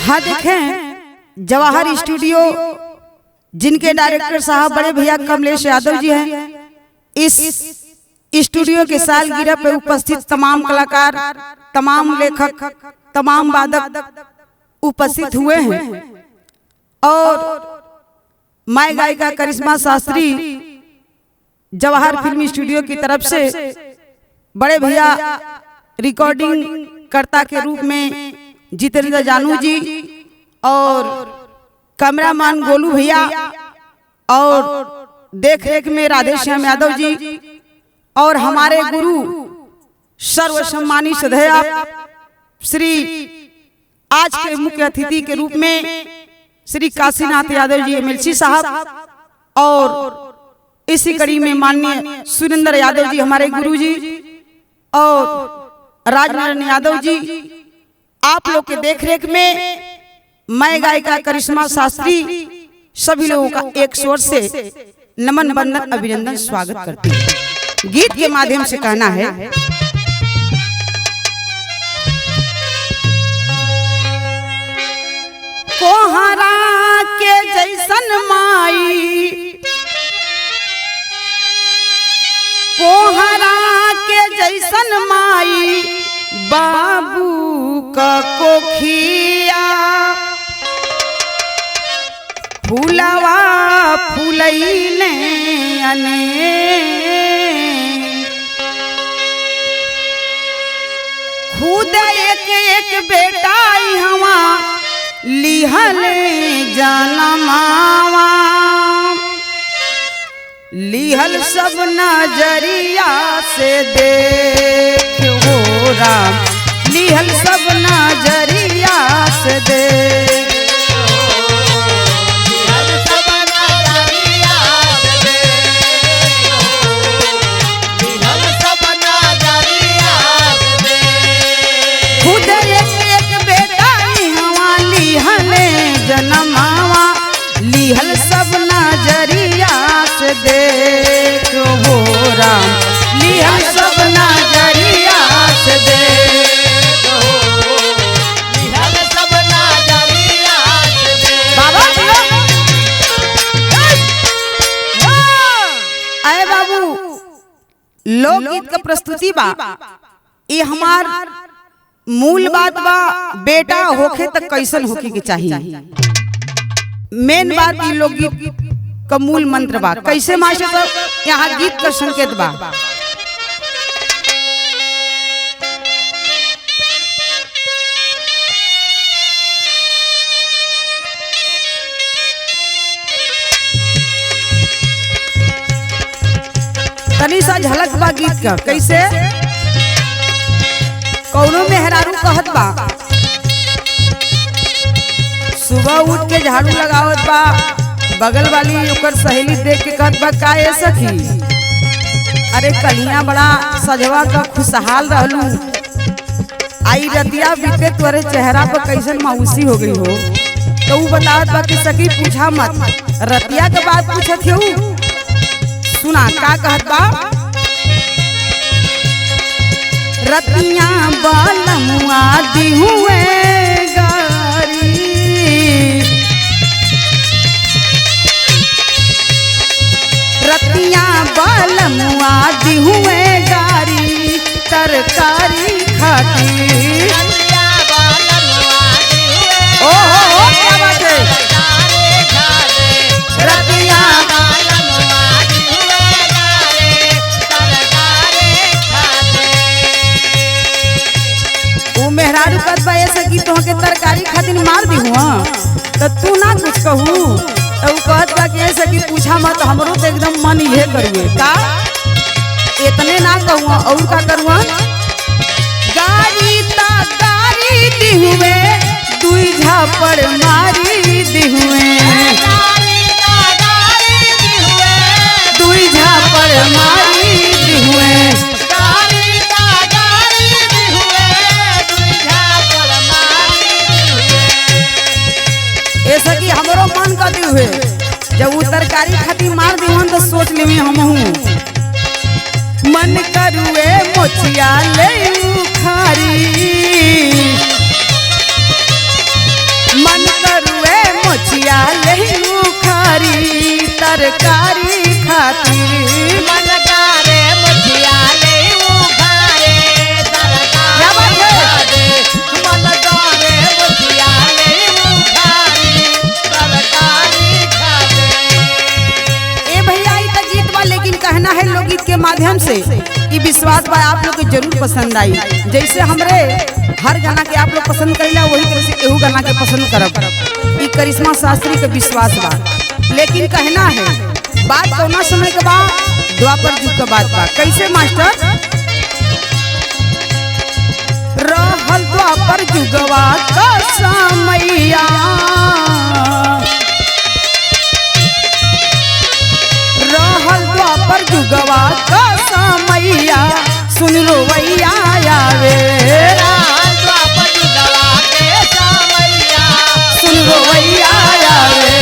हाँ देखें, जवाहर स्टूडियो जिनके डायरेक्टर साहब बड़े भैया कमलेश यादव जी हैं, इस स्टूडियो के सालगिरह पे उपस्थित तमाम कलाकार, तमाम लेखक, तमाम वादक उपस्थित हुए हैं और माय गायिका करिश्मा शास्त्री जवाहर फिल्म स्टूडियो की तरफ से बड़े भैया रिकॉर्डिंग कर्ता के रूप में जितेंद्र जानू जी और कैमरामैन गोलू भैया और देख रेख में राधेश्याम यादव जी और हमारे गुरु सर्वसम्मानित श्रद्धेय श्री आज के मुख्य अतिथि के रूप में श्री काशीनाथ यादव जी एमएलसी साहब और इसी कड़ी में माननीय सुरेंद्र यादव जी हमारे गुरु जी और राजनारायण यादव जी, आप लोग के देखरेख में मैं गायिका करिश्मा शास्त्री सभी लोगों का एक स्वर से नमन बंदन अभिनंदन स्वागत करती हूँ। गीत के माध्यम से कहना है, कोहरा के जैसन माई, कोहरा के जैसन माई बाबू का कोखिया, फूलवा फूलैले अने खुद एक एक बेटा हवा लिहले जनमावा, लिहल सब नजरिया से देख हो राम, लिहल सब नजरिया से देख, लिहल सब नजरिया से देख, लिहल सब नजरिया से देख, खुद एक बेटा हवा लिहले जनमावा, लिहल सब नजरिया से देख हो राम, लिहल सब नजरिया से देख हो, लिहल सब नजरिया से देख। बाबा आए बाबू, लोकगीत का प्रस्तुति बा, ये हमार मूल बात बा, बेटा होखे तक कैसन होखे के चाहिए, मेन बात ये लोकगीत का मूल मंत्र बा। कैसे मास्टर साहब, यहाँ गीत का संकेत बा, तनी सा झलक बा गीत का। कैसे कौनो मेहरारू कहत बा, सुबह उठ के झाड़ू लगावत बा, बगल वाली ओकर सहेली देख के कहत बा, का ए सखी, अरे कलिया बड़ा सजवा का खुशहाल रहलू, आई रतिया बीते तोरे चेहरा पर कैसन मायूसी हो गई हो। तो वो बतावत बा कि सखी पूछा मत, रतिया के बात पूछत हो, सुना का कहत बा, रतिया बालमुआ दी हुए गारी, रतिया बालमुआ दी हुए गारी, तरकारी खाती, ओहो क्या बात है, रतिया वो मेहरारू कहत बा ऐसे कि तोहके तरकारी खातिर मार दी हुआ, तो तू ना कुछ कहू, तो कहत बा कि ऐसे कि पूछा मत, हमरो तो एकदम मन ये करुए, का इतने ना कहूँ और का करुआ, गाड़ी ता गाड़ी दी हुए, दुई झापड़ मारी दी हुए, दुई झापड़ मारी दी हुए, ऐसा कि हमरो मन कर दी हुए, जब वो तरकारी खातिर मार दी हूँ तो सोच ली हम हूँ, मन करुए मोचिया ले खारी, मन करुए मोचिया लहू खारी तरकारी खातिर मन करे मुझिया ले उखारे तरकारी मन करे मुझिया ले उखारी तरकारी खावे। ए भैया ई त गीत बा, लेकिन कहना है लोकगीत के माध्यम से ई विश्वास बा आप लोग के जरूर पसंद आई। जैसे हमरे हर गाना के आप लोग पसंद करेला वही तरह से एहू गाना के पसंद करब। ई करिश्मा शास्त्री के विश्वास बा, लेकिन कहना है बात कौना समय के बा, द्वापर युग के बात बा। कैसे मास्टर? रहल द्वापर युगवा का समैया, रहल द्वापर युगवा का समैया, सुन रोवैया आवे सुन रोवैया आवे।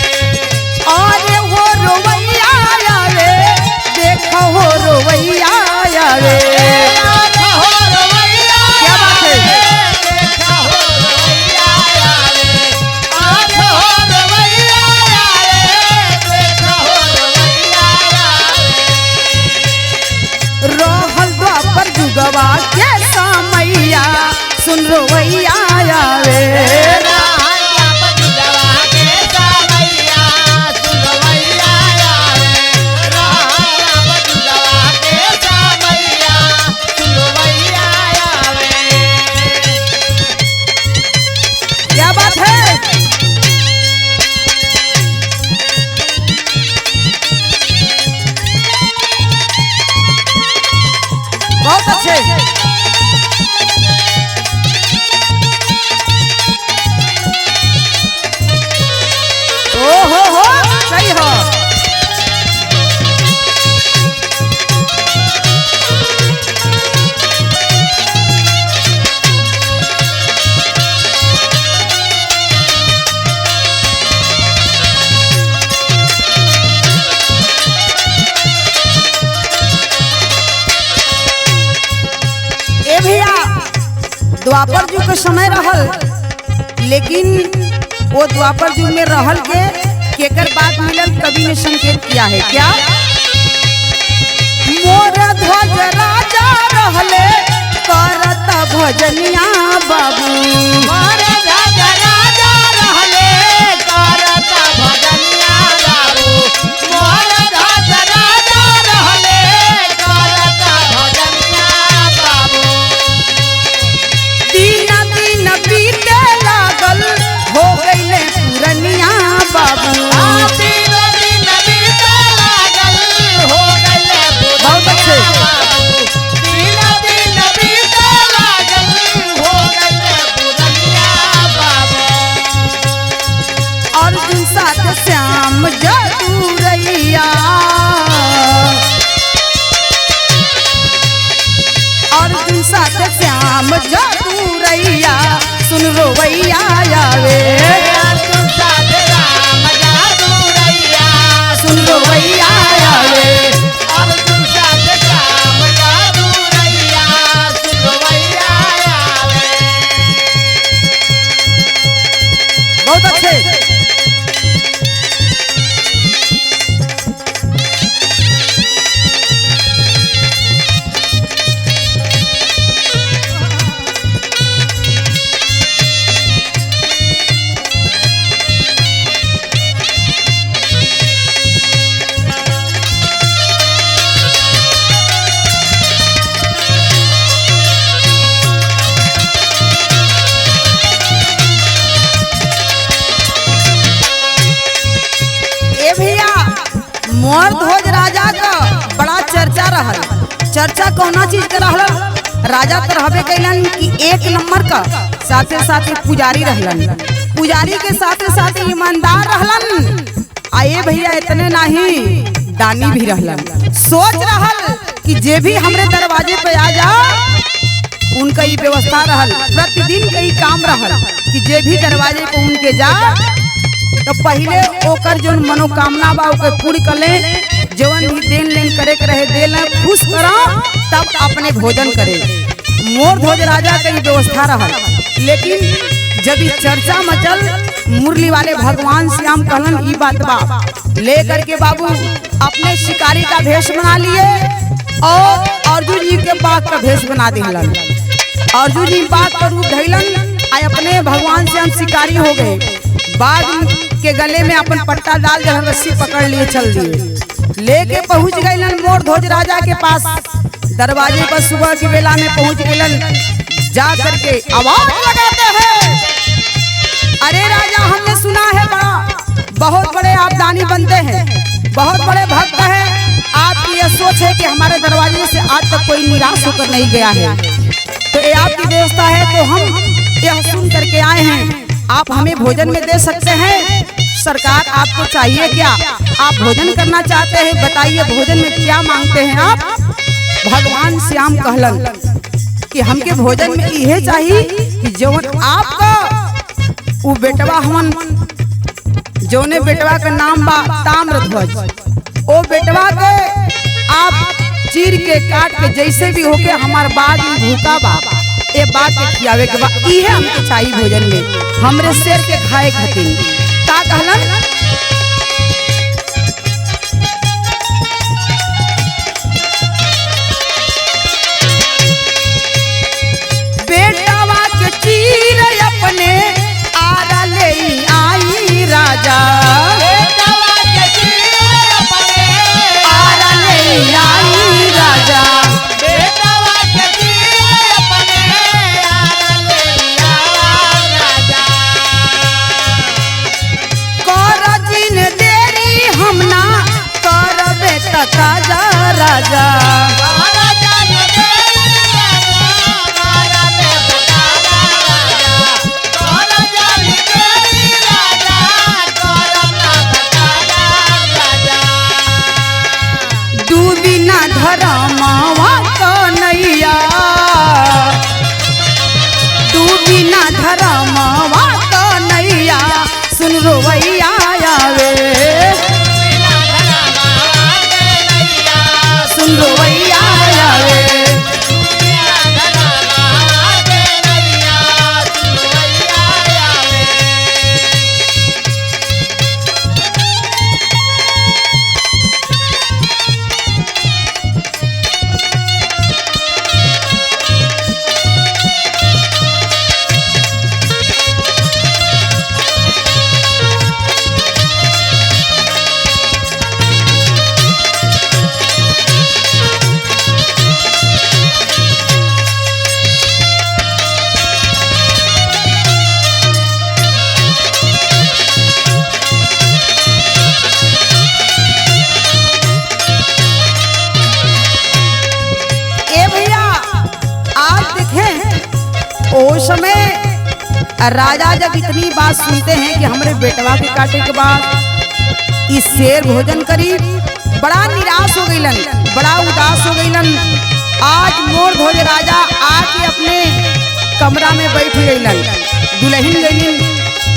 अरे हो रोवैया आवे, देखो हो रोवैया आवे। क्या बात है? रहल द्वापर युगवा के समैया, सुन रोवैया आवे क्या बात है? बहुत अच्छे। ओ हो सही हो। ए भैया द्वापर युग के समय रहल, लेकिन वो द्वापर युग में रहल के केकर बात मिलल कवि ने संकेत किया है। क्या? मोर ध्वज राजा रहले करत भजनिया बाबू, दिन दिन बीते लागल हो गईले पुरनिया बाबू। बहुत अच्छे। अर्जुन साथ श्याम जदूरैया, अर्जुन साथ श्याम जदूरैया, सुन रोवैया आवे सुन रोवैया आवे। बहुत अच्छे। मोर ध्वज राजा का बड़ा चर्चा रहल। चर्चा कौना चीज के रहल? राजा तो रहबे कैलन कि एक नंबर का, साथे साथे पुजारी रहलन, पुजारी के साथे साथे ईमानदार रहलन। आए भैया इतने नहीं, दानी भी रहलन। सोच रहल कि जे भी हमरे दरवाजे पे आ जा उनका ये व्यवस्था रहल, प्रतिदिन का ही काम रहल कि जे भी दरवाजे पे उनके जा तो पहले ओकर जो मनोकामना बा ओके पूरी कर ले। जवन भी देन लेन करे के रहे दे लें, खुश करा तब अपने भोजन करे। मोर ध्वज राजा के व्यवस्था रहा, लेकिन जब ये चर्चा मचल मुरली वाले भगवान श्याम कहलन ई बात बा, लेकर के बाबू अपने शिकारी का भेष बना लिए और अर्जुन जी के बाघ का भेष बना दिलन। अर्जुन जी बाघ का रूप धैलन आए अपने भगवान श्याम शिकारी हो गए। बाघ के गले में अपन पट्टा डाल जहाँ रस्सी पकड़ लिए चल दिए, लेके पहुंच गए मोर ध्वज राजा के पास। दरवाजे पर सुबह की बेला में पहुंच गए, जा करके आवाज लगाते हैं, अरे राजा हमने सुना है बहुत बड़े आप दानी बनते हैं, बहुत बड़े भक्त हैं, आपकी यह सोच है कि हमारे दरवाजे से आज तक कोई निराश होकर नहीं गया है, तो ये आपकी व्यवस्था है तो हम यह सुन करके आए हैं, आप हमें भोजन में दे सकते हैं। सरकार आपको चाहिए क्या, आप भोजन करना चाहते हैं, बताइए भोजन में क्या मांगते हैं आप। भगवान श्याम कहलन कि हमके भोजन में यह चाहिए कि जौन आपका वो बेटवा हमन जौने बेटवा का नाम बा ताम्रध्वज, ओ बेटवा के आप चीर के काट के जैसे भी होके हमार बाग में भूखा बा ए बात के खियावे के बा, इहे हमके चाहिए भोजन में, हमरे शेर के खाए खातिर। का कहलन बेटवा के चीर अपने आरा ले आई राजा, बेटवा के चीर अपने आरा ले आई राजा, बेटवा के चीर अपने आरा ले आया राजा। कर जिन देरी हम ना करबे तकाजा राजा, राजा ने तेरी राजा में बता राजा, राजा ने तेरी राजा करना बता राजा। डूबी ना धरमवा कन्हैया, डूबी ना धरमवा कन्हैया, सुन रोवैया आवे, सुन रोवैया आवे, उस समय राजा जब इतनी बात सुनते हैं कि हमारे बेटवा के काटे के बाद इस शेर भोजन करी, बड़ा निराश हो गईलन, बड़ा उदास हो गईलन। आज मोर ध्वज राजा आके अपने कमरा में बैठ गईलन, दुल्हन गईलन,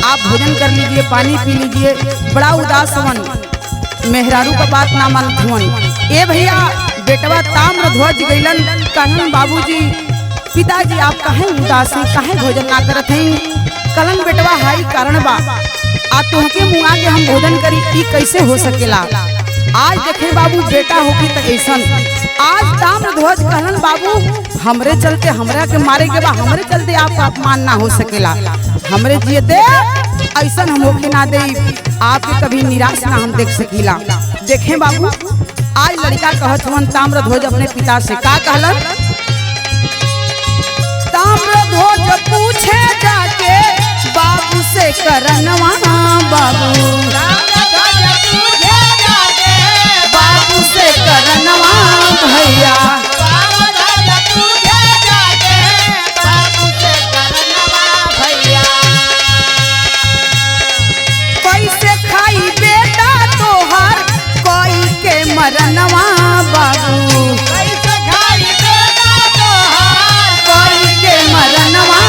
आप भोजन कर लीजिए, पानी पी लीजिए, बड़ा उदास हवन, मेहरारू का बात ना मानत हुवन। ए भैया बेटवा ताम्रध्वज गईलन, कहन बाबूजी पिताजी आप काहे उदास हैं, काहे भोजन ना करत हैं। कलन बेटवा हाई कारण बा, आ तुहके मुआ के हम भोजन करी ई कैसे हो सकेला। आज देखे बाबू बेटा होगी तो ऐसा, आज ताम्रध्वज कहलन बाबू हमरे चलते हमरा के मारे के बा, हमरे चलते आपका अपमान ना हो सकेला, हमरे जियते ऐसा हम होके ना दे, आपके कभी निराश ना हम देख सकीला। देखें बाबू आज लड़का कहत हुन ताम्रध्वज अपने पिता से का कहलन, ताम्रध्वज पूछे जाके बाबू से करनवा, बाबू से करनवा भैया, कैसे खाई बेटा तोहर कोई के मरनवा बाबू, कोई के मरनवा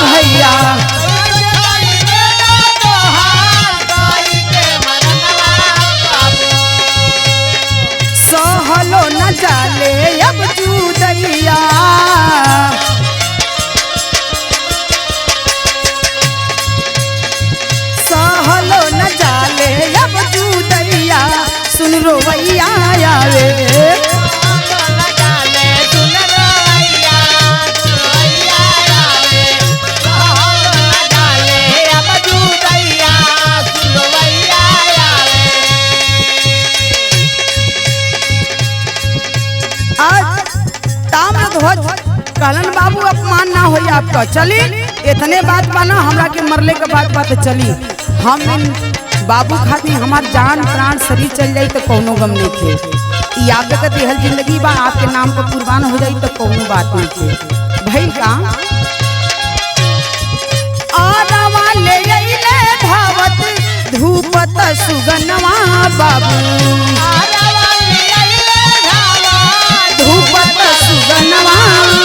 भैया, कहलन बाबू अपमान ना हो आपका, चली इतने बात बना हमरा के मरले के बाद बात चली। हम बाबू खातिर हमार जान प्राण शरीर चल जाई तो कौनो गम नहीं थे। आपके का दिहल जिंदगी बा आपके नाम पर कुर्बान हो जाई तो कौनो बात नहीं थे। भई का आरावा ले अइले धावत धूपत सुगनवा बाबू, धूपत सुगनवा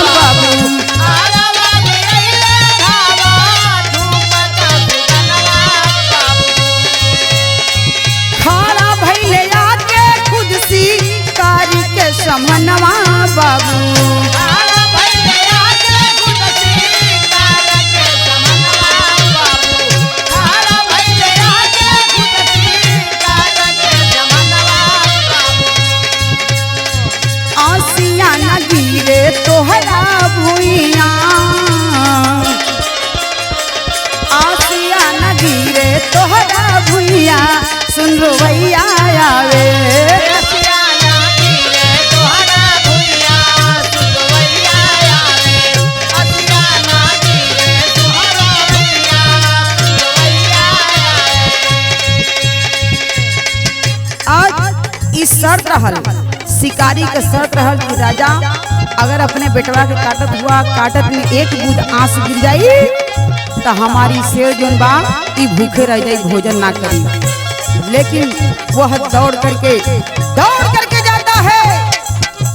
बाबू, खड़ा भइले आके खुद सी कारी के समनवा बाबू, आसिया न गिरे तोहरा भुइया, आसिया न गिरे तोहरा भुइया, सुन रोवैया आवे, आज इस शर्त रहल शिकारी के शर्त रहल कि राजा अगर अपने बेटवा के काटत में एक बूंद आंस गिर जाई तो हमारी शेर जोन बा ई भूखे रह जाई, भोजन ना करी। लेकिन वह दौड़ करके जाता है।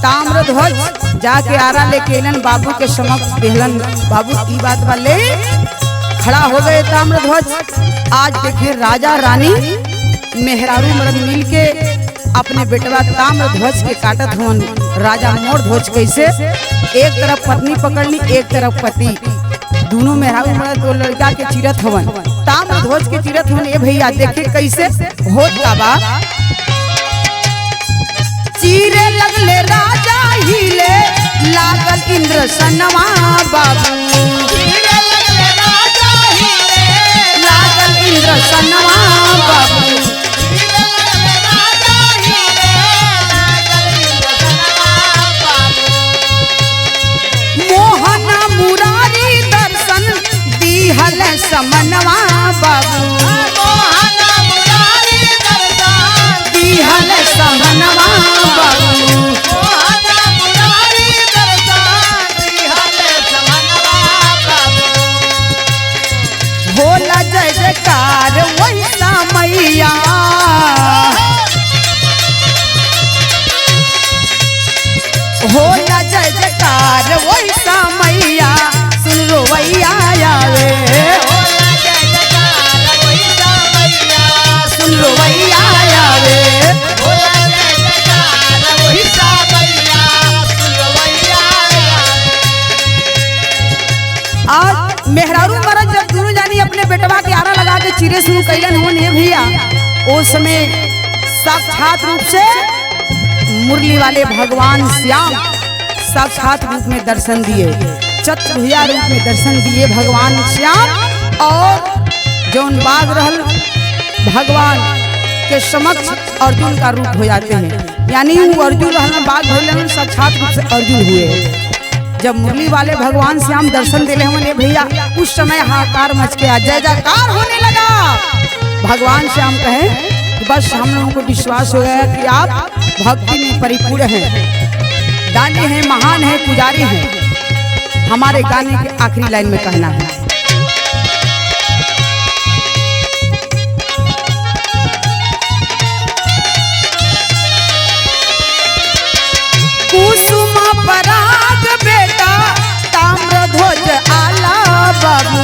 ताम्रध्वज जाके आरा लेके एलन बाबू के समक्ष कहलन, बाबू ई बात बा ले। खड़ा हो गए ताम्रध्वज। आज देखिए राजा रानी मेहरारू मर्द मिल के अपने बेटवा ताम्रध्वज के काटत हवन। राजा मोर ध्वज कैसे एक तरफ पत्नी पकड़ ली एक तरफ पति, दोनों मेहरारू मर्द दो लड़का के चिरत हवन, ताम्रध्वज के चिरत हवन। ए भैया देखे कैसे होत का बा, चीरे लगले राजा हिले लागल इंद्र सनवा बाबू, लागल इंद्र सनवा बाबू, मोहना मुरारी दर्शन दिहल समनवा बाबू, दिहल समनवा बाबू, भोला जय जयकार वैसा मैया, भोला जय जयकार वैसा मैया, सुन रोवैया आवे, सुन रोवैया आवे। आज मेहरारू मरद जब दोनों जानी अपने बेटवा के आरा लगा के चिरे शुरू कैलन हो ने भैया, उस समय साक्षात रूप से मुरली वाले भगवान श्याम साक्षात रूप में दर्शन दिए, चतुर्भुजा रूप में दर्शन दिए भगवान श्याम। और जौन बाघ रहल भगवान के समक्ष अर्जुन का रूप हो जाते हैं, यानी वो अर्जुन रहना बाघ भइलन साक्षात रूप से अर्जुन हुए। जब मुरली वाले भगवान श्याम दर्शन दिले हमने भैया, उस समय हाहाकार मच के जय जयकार होने लगा। भगवान श्याम कहे कि बस हम लोगों को विश्वास हो गया कि आप भक्ति में परिपूर्ण हैं, दानी हैं, महान हैं, पुजारी हैं। हमारे गाने के आखिरी लाइन में कहना है, कुसुमा पराग बेटा ताम्रध्वज आला बाबू,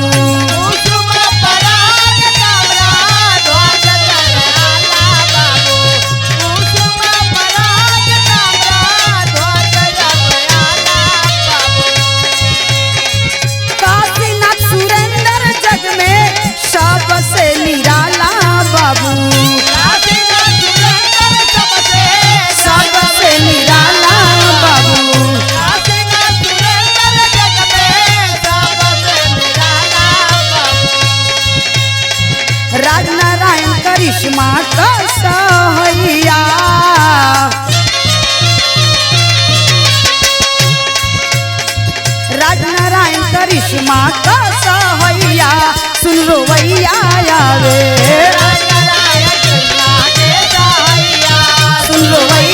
काशीनाथ सुरेंद्र जग में सबसे निराला बाबू, सबसे निराला बाबू, राजनारायण करिश्मा का सहैया सुन रोवैया आवे सुन रोवैया